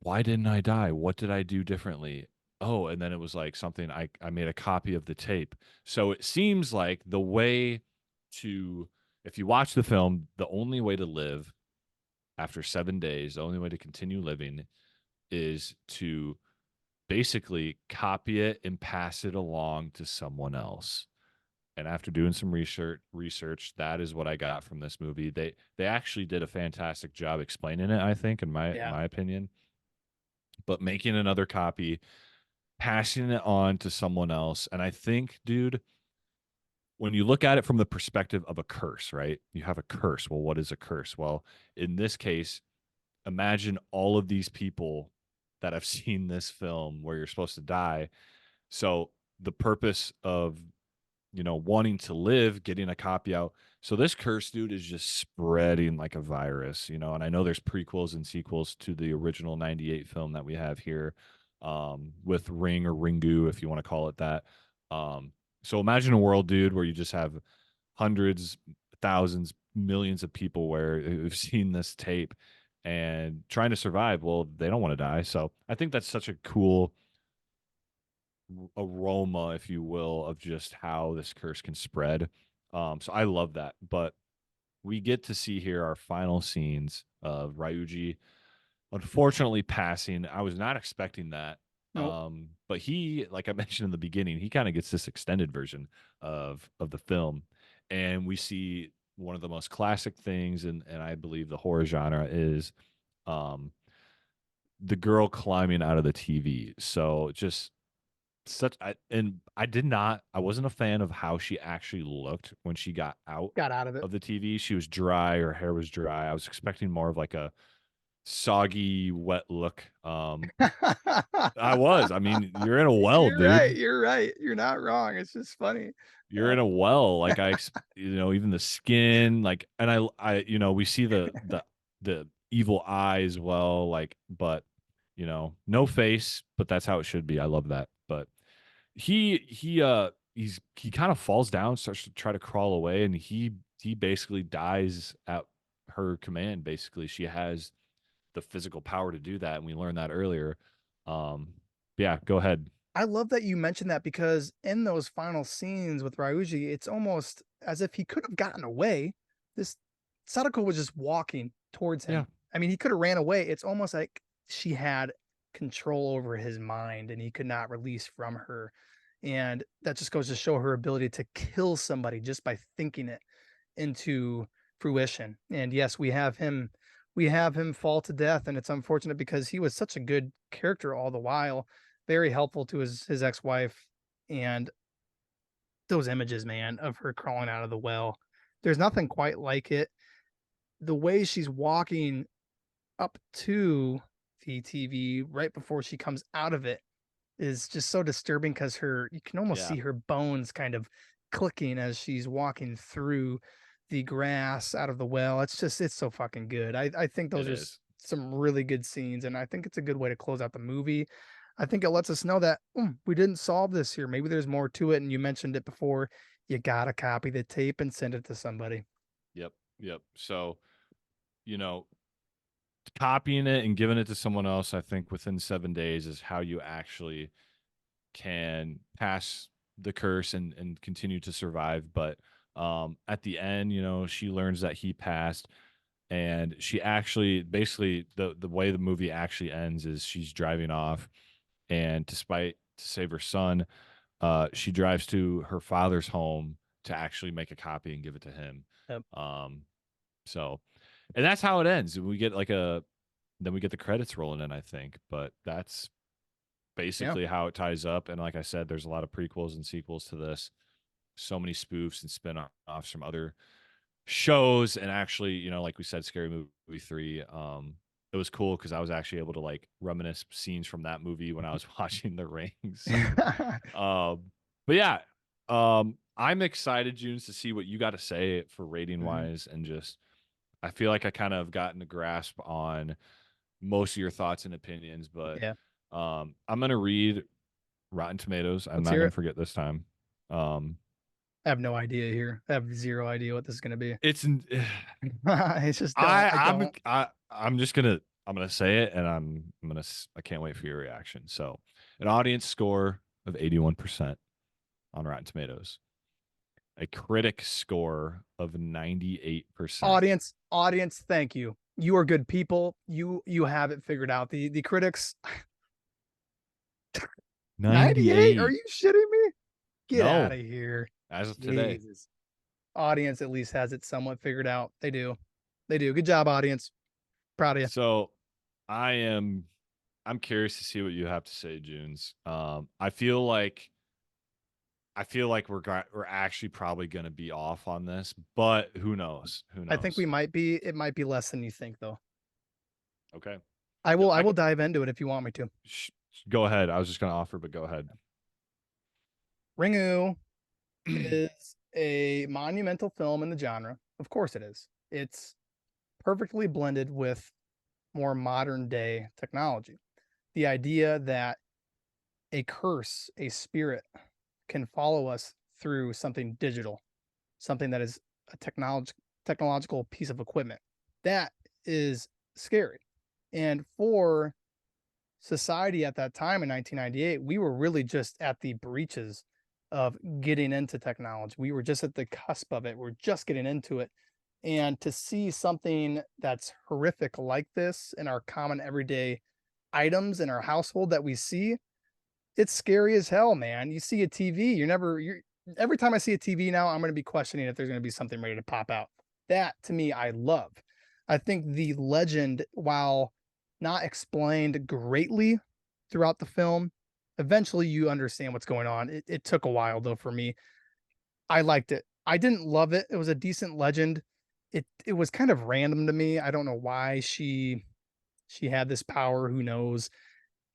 why didn't I die? What did I do differently? Oh, and then it was like something I made a copy of the tape. So it seems like the way to, if you watch the film, the only way to live after 7 days, the only way to continue living is to basically copy it and pass it along to someone else. And after doing some research, that is what I got from this movie. They actually did a fantastic job explaining it, I think, in Yeah. my opinion. But making another copy, passing it on to someone else. And I think, dude, when you look at it from the perspective of a curse, right? You have a curse. Well, what is a curse? Well, in this case, imagine all of these people that have seen this film where you're supposed to die. So the purpose of wanting to live, getting a copy out. So this curse, dude, is just spreading like a virus, and I know there's prequels and sequels to the original 98 film that we have here, with Ring or Ringu, if you want to call it that. So imagine a world, dude, where you just have hundreds, thousands, millions of people where who've seen this tape and trying to survive. Well, they don't want to die. So I think that's such a cool aroma, if you will, of just how this curse can spread. So I love that. But we get to see here our final scenes of Ryuji unfortunately passing. I was not expecting that. Nope. But he, like I mentioned in the beginning, he kind of gets this extended version of the film. And we see one of the most classic things, and I believe the horror genre is um the girl climbing out of the TV. So just I wasn't a fan of how she actually looked when she got out Got out of it. of the TV. She was dry, her hair was dry. I was expecting more of like a soggy, wet look. I was. I mean, you're in a well, You're right. dude. You're right. You're not wrong. It's just funny. You're in a well. Like even the skin, like, and we see the evil eye as well, like, but no face, but that's how it should be. I love that. But he kind of falls down, starts to try to crawl away, and he basically dies at her command. Basically, she has the physical power to do that, and we learned that earlier. Yeah, go ahead. I love that you mentioned that because in those final scenes with Ryuji, it's almost as if he could have gotten away. This Sadako was just walking towards Yeah, him. I mean, he could have ran away. It's almost like she had control over his mind and he could not release from her. And that just goes to show her ability to kill somebody just by thinking it into fruition. And yes, we have him fall to death, and it's unfortunate because he was such a good character all the while, very helpful to his ex-wife. And those images, man, of her crawling out of the well, there's nothing quite like it. The way she's walking up to the TV right before she comes out of it is just so disturbing because her you can almost Yeah, see her bones kind of clicking as she's walking through the grass out of the well. It's so fucking good. I think it those are is. some really good scenes, and I think it's a good way to close out the movie. I think it lets us know that we didn't solve this here. Maybe there's more to it. And you mentioned it before. You gotta copy the tape and send it to somebody. Yep, yep. So, you know, copying it and giving it to someone else, I think within 7 days is how you actually can pass the curse and continue to survive. But at the end, she learns that he passed, and she actually basically the way the movie actually ends is she's driving off, and despite to save her son, she drives to her father's home to actually make a copy and give it to him. Yep. Um, so, and that's how it ends. We get like a then we get the credits rolling in, I think. But that's Yeah. basically how it ties up. And like I said, there's a lot of prequels and sequels to this. So many spoofs and spin-offs from other shows. And actually, like we said, Scary Movie 3. It was cool because I was actually able to like reminisce scenes from that movie when I was watching The Ring. So, but yeah, I'm excited, Junes, to see what you got to say for rating Mhm. wise, and just I feel like I kind of gotten a grasp on most of your thoughts and opinions, but Yeah. I'm gonna read Rotten Tomatoes. I'm Let's not hear gonna it. forget this time. Um, I have no idea here. I have zero idea what this is gonna be. it's I just don't. I don't. I'm just gonna say it, and I can't wait for your reaction. So, an audience score of 81% on Rotten Tomatoes, a critic score of 98%. Audience, thank you. You are good people. You have it figured out. The critics 98? Are 98. you shitting me? Get out No, of here. as of today. Jesus. Audience at least has it somewhat figured out. They do. They do. Good job, audience. Proud of you. So, I am I'm curious to see what you have to say, Junes. I feel like we're actually probably going to be off on this, but who knows? Who I think we knows? might be. It might be less than you think, though. Okay. I Yeah, will. I will dive into it if you want me to. go ahead. I was just going to offer, but go ahead. Ringu is a monumental film in the genre. Of course, it is. It's perfectly blended with more modern day technology. The idea that a curse, a spirit, can follow us through something digital, something that is a technological piece of equipment. That is scary. And for society at that time in 1998, we were really just at the breaches of getting into technology. We were just at the cusp of it. We're just getting into it. And to see something that's horrific like this in our common everyday items in our household that we see, it's scary as hell, man. You see a TV, you're every time I see a TV now, I'm going to be questioning if there's going to be something ready to pop out. That to me, I love. I think the legend, while not explained greatly throughout the film, eventually you understand what's going on. It took a while though for me. I liked it. I didn't love it. It was a decent legend. It was kind of random to me. I don't know why she had this power. Who knows?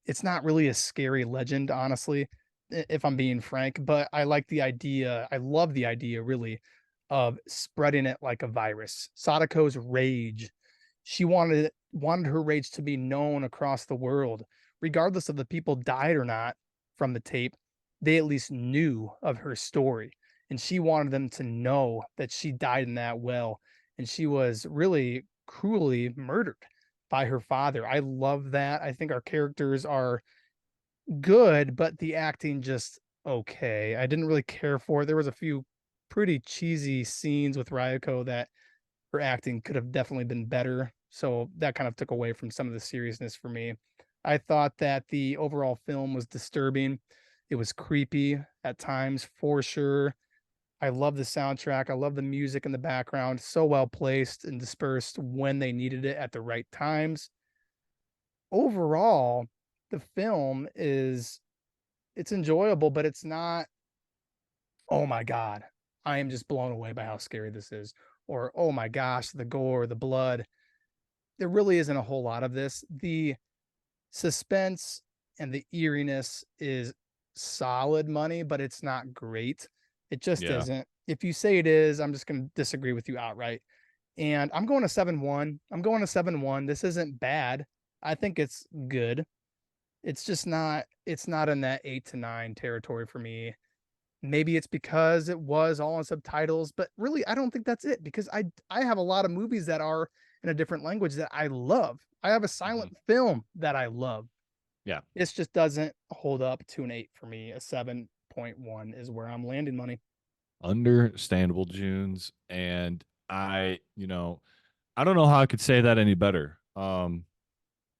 It's not really a scary legend, honestly, if I'm being frank, but I like the idea. I love the idea really of spreading it like a virus. Sadako's rage. She wanted her rage to be known across the world, regardless of the people died or not from the tape. They at least knew of her story, and she wanted them to know that she died in that well, and she was really cruelly murdered by her father. I love that. I think our characters are good, but the acting just okay. I didn't really care for it. There was a few pretty cheesy scenes with Ryoko that her acting could have definitely been better. So that kind of took away from some of the seriousness for me. I thought that the overall film was disturbing. It was creepy at times for sure. I love the soundtrack. I love the music in the background. So well placed and dispersed when they needed it at the right times. Overall, the film is it's enjoyable, but it's not, oh my God, I am just blown away by how scary this is. Or, oh my gosh, the gore, the blood. There really isn't a whole lot of this. The suspense and the eeriness is solid money, but it's not great. It just Yeah. isn't. If you say it is, I'm just going to disagree with you outright. And I'm going to 7-1. I'm going to 7-1. This isn't bad. I think it's good. It's just not it's not in that 8 to 9 territory for me. Maybe it's because it was all in subtitles, but really I don't think that's it because I have a lot of movies that are in a different language that I love. I have a Hmm. silent film that I love. Yeah. This just doesn't hold up to an 8 for me. A 7.1 is where I'm landing money. Understandable, Junes. And I don't know how I could say that any better.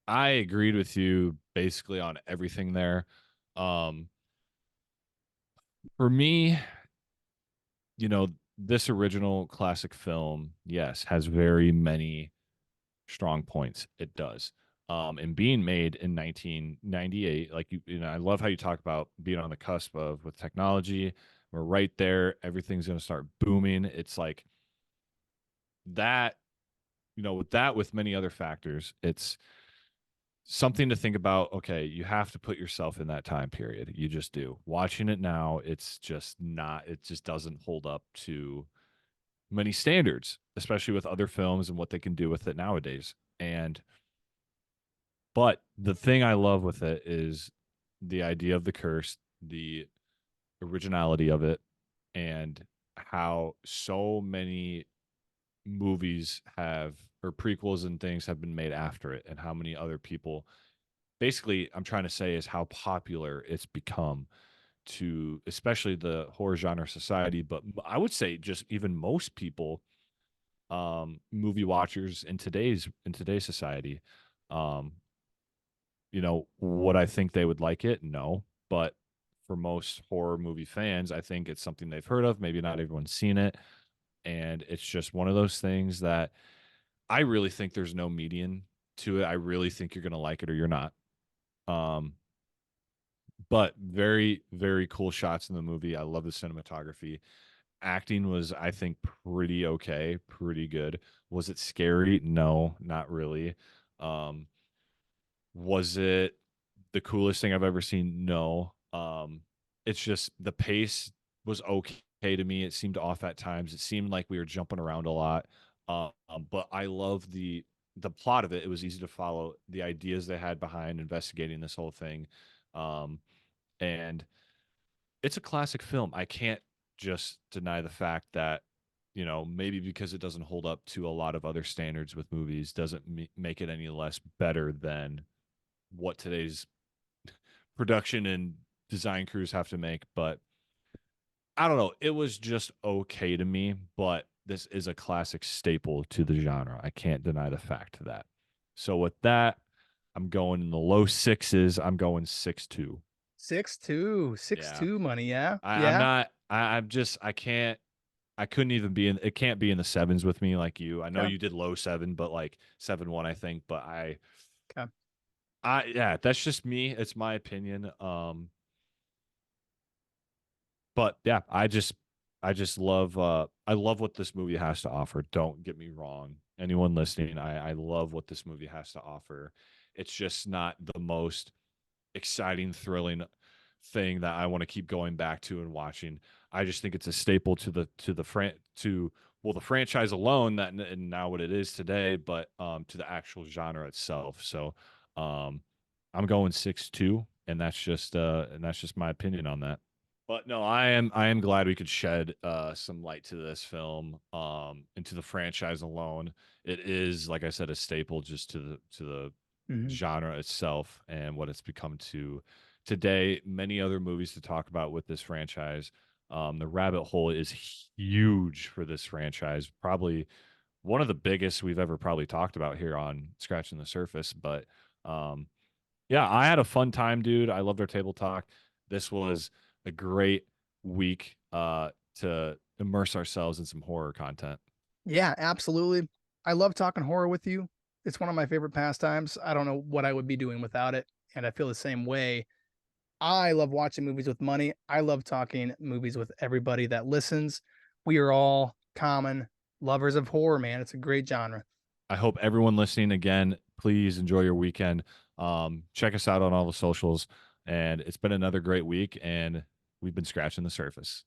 I agreed with you basically on everything there. Um, for me, you know, this original classic film, yes, has very many strong points. It does. And being made in 1998, like I love how you talk about being on the cusp of with technology. We're right there. Everything's going to start booming. It's like that, with many other factors, it's something to think about. Okay, you have to put yourself in that time period. You just do. Watching it now, it's just not, it just doesn't hold up to many standards, especially with other films and what they can do with it nowadays. But the thing I love with it is the idea of the curse, the originality of it, and how so many movies have or prequels and things have been made after it, and how many other people. Basically, I'm trying to say is how popular it's become to, especially the horror genre society, but I would say just even most people, movie watchers in today's society. Um, would I think they would like it? No. But for most horror movie fans, I think it's something they've heard of. Maybe not everyone's seen it. And it's just one of those things that I really think there's no median to it. I really think you're going to like it or you're not. Um, but very, very cool shots in the movie. I love the cinematography. Acting was, I think, pretty okay, pretty good. Was it scary? No, not really. Um, Was it the coolest thing I've ever seen? No. It's just the pace was okay to me. It seemed off at times. It seemed like we were jumping around a lot. But I love the plot of it. It was easy to follow the ideas they had behind investigating this whole thing. Um, and it's a classic film. I can't just deny the fact that maybe because it doesn't hold up to a lot of other standards with movies doesn't make it any less better than what today's production and design crews have to make. But I don't know. It was just okay to me, but this is a classic staple to the genre. I can't deny the fact of that. So with that, I'm going in the low sixes. I'm going 6-2. 6-2, six Yeah. two money. Yeah. I'm Yeah. not I'm just I couldn't even be in it can't be in the sevens with me like you. I know Okay. you did low seven, but like 7-1, I think. But Okay. yeah, that's just me. It's my opinion. But yeah, I just love I love what this movie has to offer. Don't get me wrong. Anyone listening, I love what this movie has to offer. It's just not the most exciting, thrilling thing that I want to keep going back to and watching. I just think it's a staple to the franchise alone that and now what it is today, but to the actual genre itself. So um I'm going 6-2, and that's just my opinion on that. But no, I am glad we could shed some light to this film, into the franchise alone. It is, like I said, a staple just to the Mhm. genre itself and what it's become to today. Many other movies to talk about with this franchise. The rabbit hole is huge for this franchise. Probably one of the biggest we've ever probably talked about here on Scratching the Surface. But um, yeah, I had a fun time, dude. I loved our table talk. This was a great week to immerse ourselves in some horror content. Yeah, absolutely. I love talking horror with you. It's one of my favorite pastimes. I don't know what I would be doing without it. And I feel the same way. I love watching movies with money. I love talking movies with everybody that listens. We are all common lovers of horror, man. It's a great genre. I hope everyone listening again, please enjoy your weekend. Check us out on all the socials. And it's been another great week, and we've been scratching the surface.